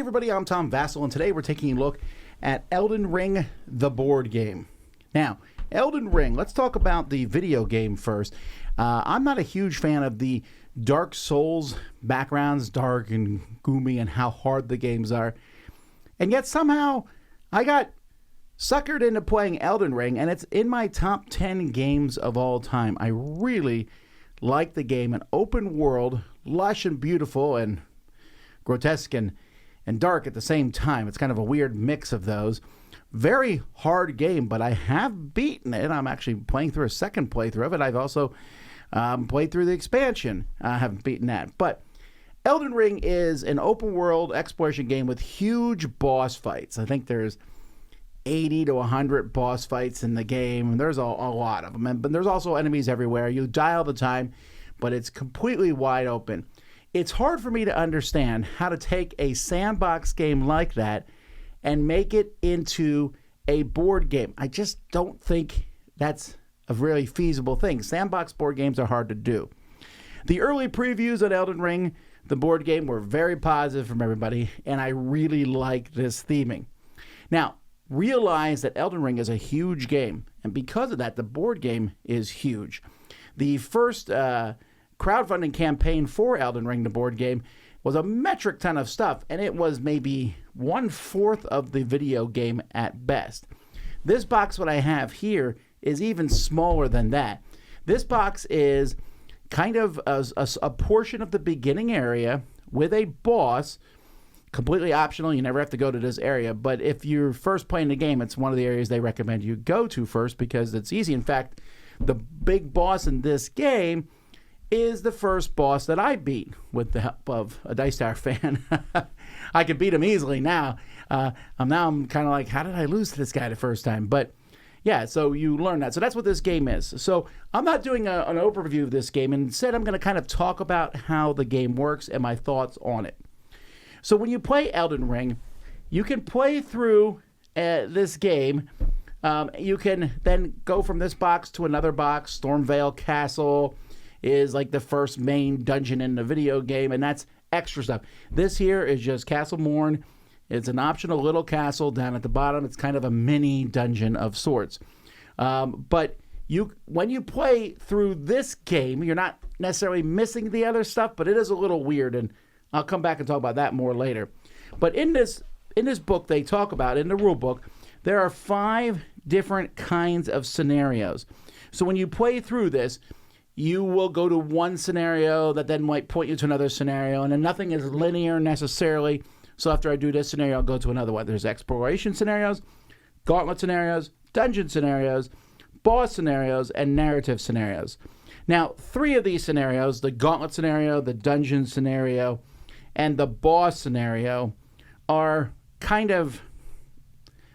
everybody, I'm Tom Vasel, and today we're taking a look at Elden Ring, the board game. Now, Elden Ring, let's talk about the video game first. I'm not a huge fan of the Dark Souls backgrounds, dark and gloomy, and how hard the games are. And yet somehow I got suckered into playing Elden Ring, and it's in my top 10 games of all time. I really like the game. An open world, lush and beautiful, and grotesque and dark at the same time. It's kind of a weird mix of those. Very hard game, but I have beaten it. I'm actually playing through a second playthrough of it. I've also played through the expansion. I haven't beaten that. But Elden Ring is an open world exploration game with huge boss fights. I think there's 80 to 100 boss fights in the game, and there's a lot of them. But there's also enemies everywhere. You die all the time, but it's completely wide open. It's hard for me to understand how to take a sandbox game like that and make it into a board game. I just don't think that's a really feasible thing. Sandbox board games are hard to do. The early previews of Elden Ring, the board game, were very positive from everybody, and I really like this theming. Now, realize that Elden Ring is a huge game, and because of that, the board game is huge. The first crowdfunding campaign for Elden Ring, the board game, was a metric ton of stuff, and it was maybe 1/4 of the video game at best. This box, what I have here, is even smaller than that. This box is kind of a portion of the beginning area with a boss, completely optional. You never have to go to this area, but if you're first playing the game, it's one of the areas they recommend you go to first because it's easy. In fact, the big boss in this game is the first boss that I beat with the help of a Dice Tower fan. I can beat him easily now. I'm kind of like, how did I lose to this guy the first time? But yeah, so you learn that. So that's what this game is. So I'm not doing an overview of this game. Instead, I'm going to kind of talk about how the game works and my thoughts on it. So when you play Elden Ring, you can play through this game. You can then go from this box to another box. Stormvale Castle is like the first main dungeon in the video game, and that's extra stuff. This here is just Castle Morn. It's an optional little castle down at the bottom. It's kind of a mini dungeon of sorts. But when you play through this game, you're not necessarily missing the other stuff, but it is a little weird, and I'll come back and talk about that more later. But in this book, they talk about, in the rule book, there are 5 different kinds of scenarios. So when you play through this, you will go to one scenario that then might point you to another scenario, and then nothing is linear necessarily. So after I do this scenario, I'll go to another one. There's exploration scenarios, gauntlet scenarios, dungeon scenarios, boss scenarios, and narrative scenarios. Now, 3 of these scenarios, the gauntlet scenario, the dungeon scenario, and the boss scenario, are kind of,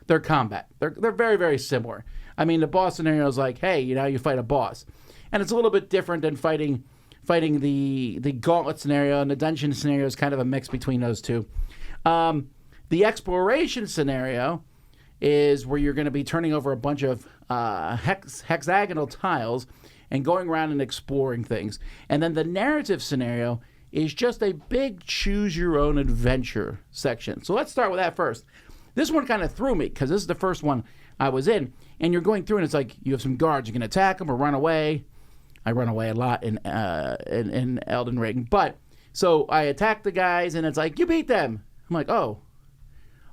they're combat. They're very, very similar. I mean, the boss scenario is like, hey, you fight a boss. And it's a little bit different than fighting the gauntlet scenario, and the dungeon scenario is kind of a mix between those two. The exploration scenario is where you're going to be turning over a bunch of hexagonal tiles and going around and exploring things. And then the narrative scenario is just a big choose-your-own-adventure section. So let's start with that first. This one kind of threw me because this is the first one I was in. And you're going through, and it's like you have some guards. You can attack them or run away. I run away a lot in Elden Ring. But so I attack the guys, and it's like, you beat them. I'm like, oh,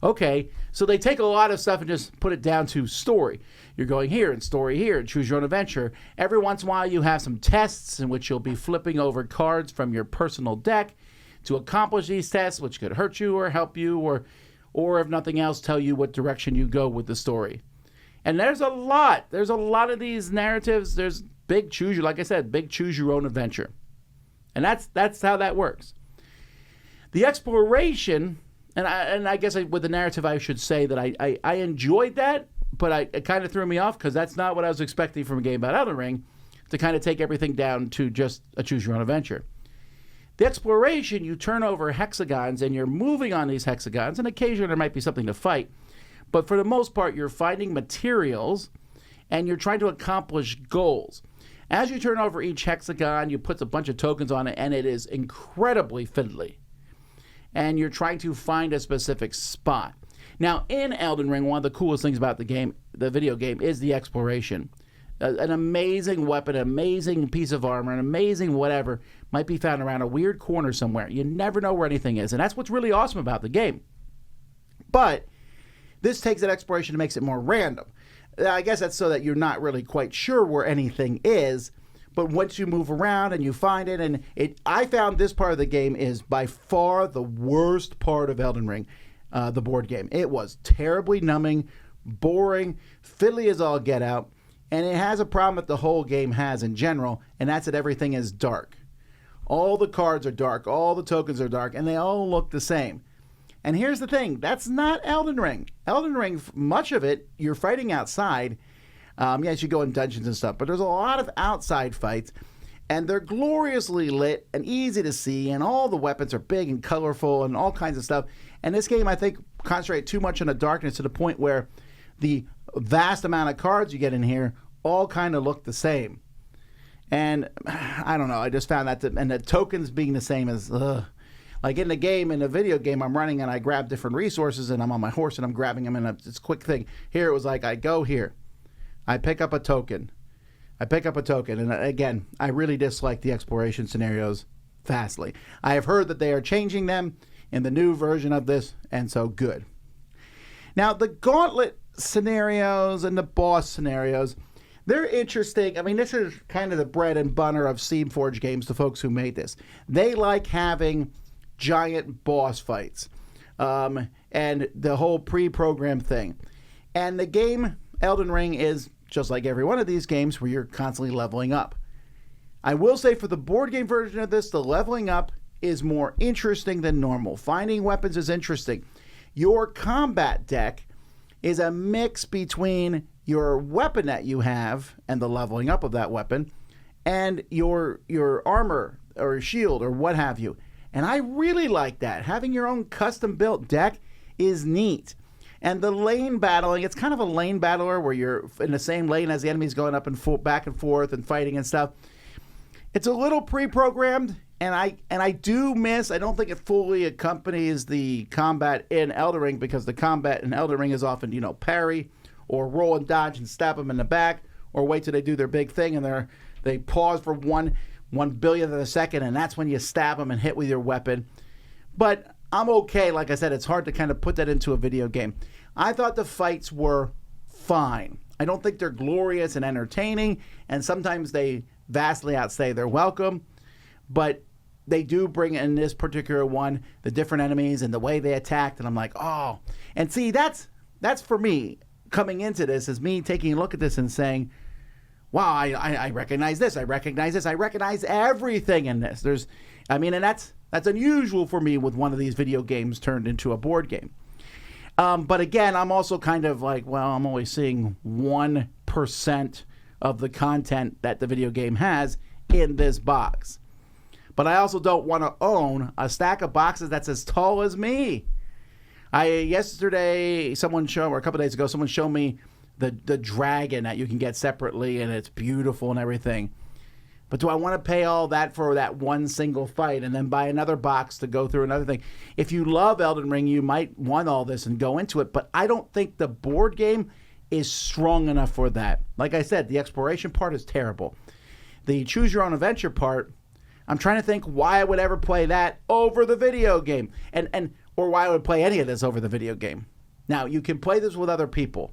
okay. So they take a lot of stuff and just put it down to story. You're going here and story here and choose your own adventure. Every once in a while, you have some tests in which you'll be flipping over cards from your personal deck to accomplish these tests, which could hurt you or help you or if nothing else, tell you what direction you go with the story. And there's a lot. There's a lot of these narratives. There's big like I said, big choose your own adventure. And that's how that works. The exploration, and I guess with the narrative, I should say that I enjoyed that, but it kind of threw me off because that's not what I was expecting from a game about Elden Ring, to kind of take everything down to just a choose your own adventure. The exploration, you turn over hexagons and you're moving on these hexagons, and occasionally there might be something to fight, but for the most part, you're finding materials and you're trying to accomplish goals. As you turn over each hexagon, you put a bunch of tokens on it, and it is incredibly fiddly. and you're trying to find a specific spot. Now, in Elden Ring, one of the coolest things about the game, the video game, is the exploration. An amazing weapon, an amazing piece of armor, an amazing whatever might be found around a weird corner somewhere. You never know where anything is, and that's what's really awesome about the game. But this takes that exploration and makes it more random. I guess that's so that you're not really quite sure where anything is, but once you move around and you find it, and I found this part of the game is by far the worst part of Elden Ring, the board game. It was terribly numbing, boring, fiddly as all get out. And it has a problem that the whole game has in general, and that's that everything is dark. All the cards are dark, all the tokens are dark, and they all look the same. And here's the thing, that's not Elden Ring. Elden Ring, much of it, you're fighting outside. Yes, you go in dungeons and stuff, but there's a lot of outside fights, and they're gloriously lit and easy to see, and all the weapons are big and colorful and all kinds of stuff. And this game, I think, concentrates too much on the darkness to the point where the vast amount of cards you get in here all kind of look the same. And I don't know, I just found that, and the tokens being the same as, like in the game, in the video game, I'm running and I grab different resources and I'm on my horse and I'm grabbing them, and it's a quick thing. Here it was like, I go here, I pick up a token, and again, I really dislike the exploration scenarios vastly. I have heard that they are changing them in the new version of this, and so good. Now, the gauntlet scenarios and the boss scenarios, they're interesting. I mean, this is kind of the bread and butter of Steamforged games, the folks who made this. They like having giant boss fights and the whole pre-programmed thing. And the game, Elden Ring, is just like every one of these games where you're constantly leveling up. I will say for the board game version of this, the leveling up is more interesting than normal. Finding weapons is interesting. Your combat deck is a mix between your weapon that you have and the leveling up of that weapon and your armor or shield or what have you. And I really like that. Having your own custom built deck is neat. And the lane battling, it's kind of a lane battler where you're in the same lane as the enemies going up and back and forth and fighting and stuff. It's a little pre-programmed, and I do miss, I don't think it fully accompanies the combat in Elden Ring, because the combat in Elden Ring is often, parry or roll and dodge and stab them in the back, or wait till they do their big thing and they pause for one billionth of a second, and that's when you stab them and hit with your weapon. But I'm okay. Like I said, it's hard to kind of put that into a video game. I thought the fights were fine. I don't think they're glorious and entertaining, and sometimes they vastly outstay their welcome, but they do bring in this particular one the different enemies and the way they attacked, and I'm like, oh. And see, that's for me, coming into this, is me taking a look at this and saying, wow, I recognize this, I recognize this, I recognize everything in this. And that's unusual for me with one of these video games turned into a board game. But again, I'm also kind of like, well, I'm only seeing 1% of the content that the video game has in this box. But I also don't want to own a stack of boxes that's as tall as me. Yesterday, or a couple days ago, someone showed me the dragon that you can get separately, and it's beautiful and everything. But do I want to pay all that for that one single fight and then buy another box to go through another thing? If you love Elden Ring, you might want all this and go into it, but I don't think the board game is strong enough for that. Like I said, the exploration part is terrible. The choose your own adventure part, I'm trying to think why I would ever play that over the video game, or why I would play any of this over the video game. Now, you can play this with other people,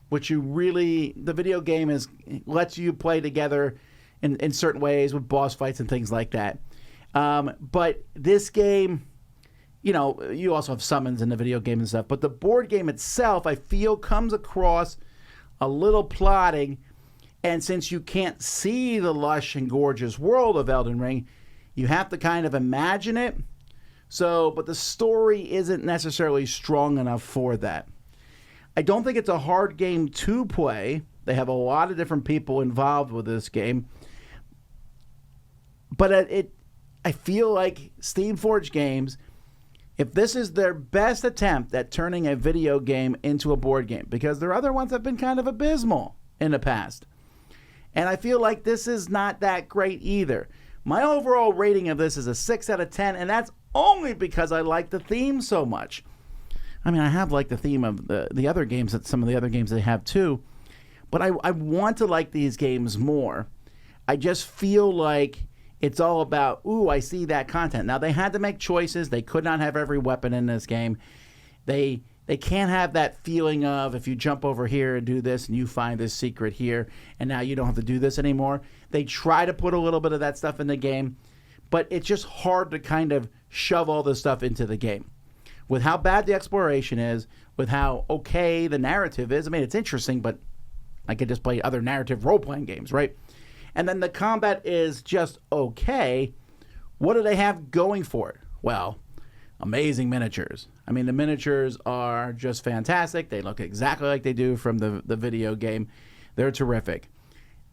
which the video game lets you play together in certain ways with boss fights and things like that. But this game, you also have summons in the video game and stuff, but the board game itself, I feel, comes across a little plodding. And since you can't see the lush and gorgeous world of Elden Ring, you have to kind of imagine it. But the story isn't necessarily strong enough for that. I don't think it's a hard game to play. They have a lot of different people involved with this game. But I feel like Steamforged games, if this is their best attempt at turning a video game into a board game, because their other ones have been kind of abysmal in the past. And I feel like this is not that great either. My overall rating of this is a 6 out of 10, and that's only because I like the theme so much. I mean, I have like the theme of the other games, that some of the other games they have too, but I want to like these games more. I just feel like it's all about, ooh, I see that content. Now, they had to make choices. They could not have every weapon in this game. They can't have that feeling of, if you jump over here and do this and you find this secret here and now you don't have to do this anymore. They try to put a little bit of that stuff in the game, but it's just hard to kind of shove all this stuff into the game. With how bad the exploration is, with how okay the narrative is, I mean, it's interesting, but I could just play other narrative role-playing games, right? And then the combat is just okay. What do they have going for it? Well, amazing miniatures. I mean, the miniatures are just fantastic. They look exactly like they do from the video game. They're terrific.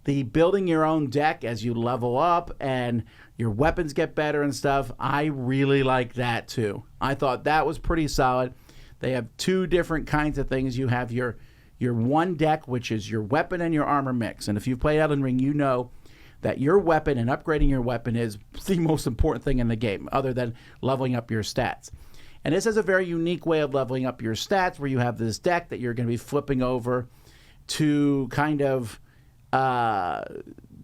The building your own deck as you level up and your weapons get better and stuff, I really like that too. I thought that was pretty solid. They have two different kinds of things. You have your one deck, which is your weapon and your armor mix. And if you've played Elden Ring, you know that your weapon and upgrading your weapon is the most important thing in the game, other than leveling up your stats. And this is a very unique way of leveling up your stats, where you have this deck that you're going to be flipping over to kind of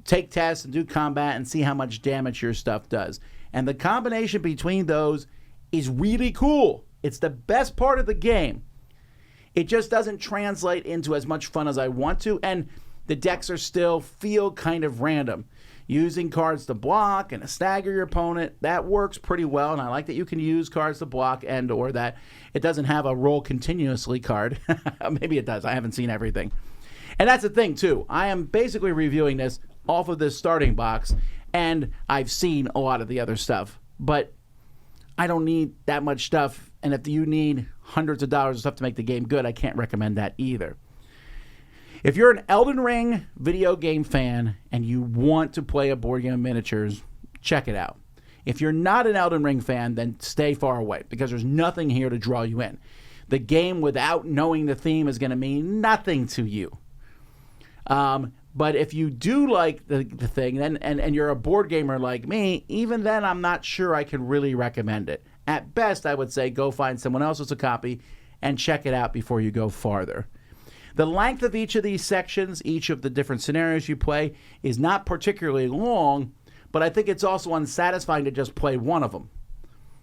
take tests and do combat and see how much damage your stuff does. And the combination between those is really cool. It's the best part of the game. It just doesn't translate into as much fun as I want to, and the decks are still feel kind of random. Using cards to block and to stagger your opponent, that works pretty well, and I like that you can use cards to block and or that it doesn't have a roll continuously card. Maybe it does. I haven't seen everything. And that's the thing, too. I am basically reviewing this off of this starting box, and I've seen a lot of the other stuff, but I don't need that much stuff, and if you need hundreds of dollars of stuff to make the game good, I can't recommend that either. If you're an Elden Ring video game fan and you want to play a board game of miniatures, check it out. If you're not an Elden Ring fan, then stay far away, because there's nothing here to draw you in. The game, without knowing the theme, is going to mean nothing to you. But if you do like the thing, then and you're a board gamer like me, even then I'm not sure I can really recommend it. At best, I would say go find someone else with a copy and check it out before you go farther. The length of each of these sections, each of the different scenarios you play, is not particularly long, but I think it's also unsatisfying to just play one of them.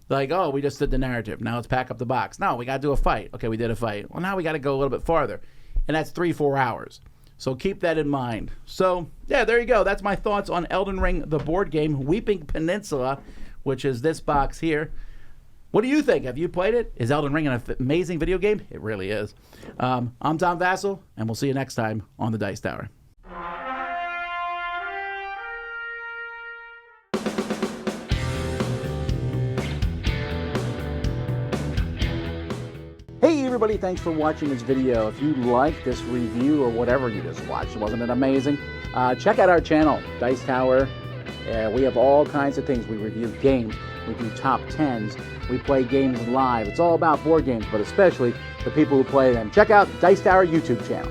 Like, oh, we just did the narrative. Now let's pack up the box. No, we got to do a fight. Okay, we did a fight. Well, now we got to go a little bit farther. And that's 3-4 hours. So keep that in mind. So, yeah, there you go. That's my thoughts on Elden Ring, the board game, Weeping Peninsula, which is this box here. What do you think? Have you played it? Is Elden Ring an amazing video game? It really is. I'm Tom Vasel, and we'll see you next time on the Dice Tower. Hey everybody, thanks for watching this video. If you like this review or whatever you just watched, wasn't it amazing? Check out our channel, Dice Tower. We have all kinds of things. We review games, we do top 10s, we play games live. It's all about board games, but especially the people who play them. Check out Dice Tower YouTube channel.